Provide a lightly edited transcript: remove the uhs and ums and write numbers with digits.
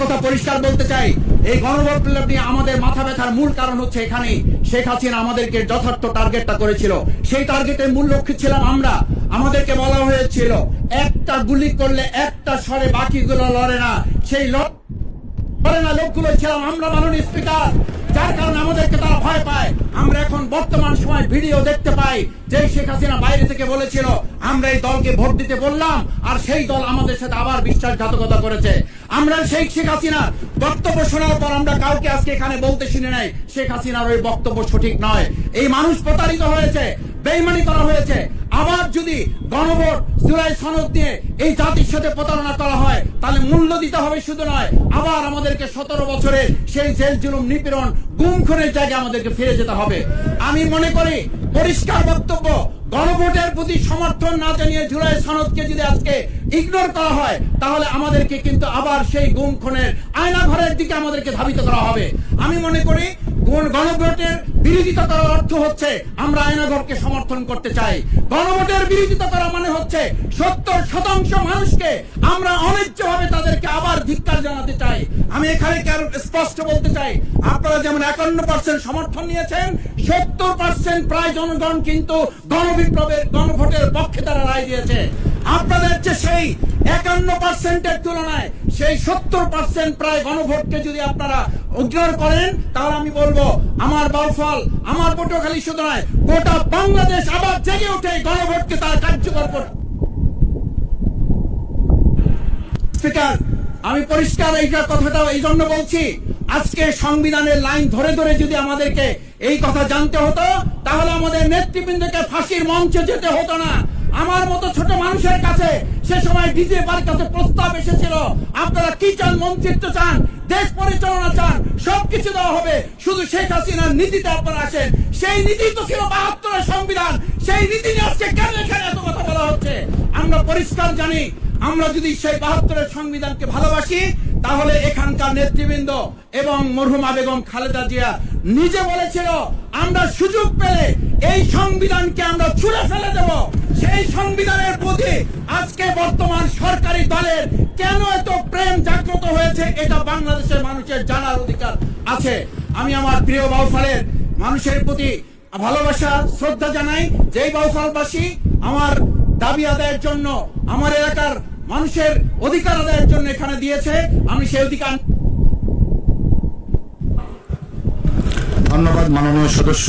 কথা পরিষ্কার বলতে চাই, এই গণবিপ্লব নিয়ে আমাদের মাথা ব্যথার মূল কারণ হচ্ছে এখানে শেখ হাসিনা আমাদেরকে যথার্থ টার্গেটটা করেছিল। সেই টার্গেটের মূল লক্ষ্য ছিলাম আমরা। আমাদেরকে বলা হয়েছিল একটা গুলি করলে একটা স্বরে বাকিগুলো লড়ে না, সেই লড়ে না লোকগুলো ছিলাম আমরা, মাননীয় স্পিকার। যার কারণে আমাদেরকে তারা ভয় পায়। আমরা এখন বর্তমান সময় ভিডিও দেখতে পাই যে শেখ হাসিনা বাইরে থেকে বলেছিল আমরা এই দলকে ভোট দিতে বললাম, আর সেই দল আমাদের সাথে আবার বিশ্বাসঘাতকতা করেছে। আমরা শেখ হাসিনার বক্তব্য শোনার পর আমরা কাউকে আজকে এখানে বলতে শুনে নাই শেখ হাসিনার ওই বক্তব্য সঠিক নয়। এই মানুষ প্রতারিত হয়েছে, বেইমানি করা হয়েছে। আবার যদি গণভোট জুলাই সনদ নিয়ে এই জাতির সাথে প্রতারণা করা হয় তাহলে মূল্য দিতে হবে শুধু নয়, আবার আমাদেরকে 17 বছরের সেই জেল জুলুম নিপীড়ন গুম খুনের জায়গায় আমাদেরকে ফিরে যেতে হবে। আমি মনে করি পরিষ্কার বক্তব্য, গণভোটের প্রতি সমর্থন না জানিয়ে জুলাই সনদকে যদি আজকে ইগনোর করা হয় তাহলে আমাদেরকে কিন্তু আবার সেই গুম খুনের আয়নাঘরের দিকে আমাদেরকে ধাবিত করা হবে। আমি মনে করি গণভোটের বিরোধিতা করার অর্থ হচ্ছে আমরা আয়নাঘরকে সমর্থন করতে চাই। গণভোটের বিরোধিতা করা মানে হচ্ছে 70% মানুষকে আমরা অন্যায্যভাবে তাদেরকে আবার ধিক্কার জানাতে চাই। আমি এখানে স্পষ্ট বলতে চাই, আপনারা যেমন 51% সমর্থন নিয়েছেন, 70% প্রায় জনগণ কিন্তু গণভোটের পক্ষে তারা রায় দিয়েছে। আপনাদের সেই 51%-এর তুলনায় সেই 70% প্রায় গণভোটকে যদি আপনারা ইগনোর করেন তাহলে আমি বলবো আমার বাউফল, আমার পটুয়াখালী শুধু নয় গোটা বাংলাদেশ আবার জেগে উঠে গণভোটকে তারা কার্যকর করবে। স্পিকার, আমি পরিষ্কার এইটা কথাটা এই জন্য বলছি, আজকে সংবিধানের লাইন ধরে ধরে যদি আমাদেরকে এই কথা জানতে হতো তাহলে আমাদের নেতৃবৃন্দকে ফাঁসির মঞ্চে যেতে হতো না। আমার মতো ছোট মানুষের কাছে সে সময় ডিজিএফআইয়ের কাছে প্রস্তাব এসেছিল, আপনারা কি চান, মন্ত্রিত্ব চান, দেশ পরিচালনা চান, সবকিছু দেওয়া হবে, শুধু শেখ হাসিনার নীতিতে আপনারা আসেন। সেই নীতি তো ছিল 72-এর সংবিধান, সেই নীতি নিয়ে আজকে কেন এখানে এত কথা বলা হচ্ছে? আমরা পরিষ্কার জানি, আমরা যদি সেই 72-এর সংবিধানকে ভালোবাসি তাহলে এখানকার নেতৃবৃন্দ এবং মরহুমা বেগম খালেদা জিয়া নিজে বলেছিল আমরা সুযোগ পেলে এই সংবিধানকে আমরা ছুঁড়ে ফেলে দেব। সেই সংবিধানের প্রতি আজকে বর্তমান সরকারি দলের কেন এত প্রেম জাগ্রত হয়েছে এটা বাংলাদেশের মানুষের জানার অধিকার আছে। আমি আমার প্রিয় বাউফলের মানুষের প্রতি ভালোবাসা শ্রদ্ধা জানাই। যেই বাউফলবাসী আমার দাবি আদায়ের জন্য, আমার এলাকার মানুষের অধিকার আদায়ের জন্য এখানে দিয়েছে, আমি সেই অধিকার। ধন্যবাদ মাননীয় সদস্য।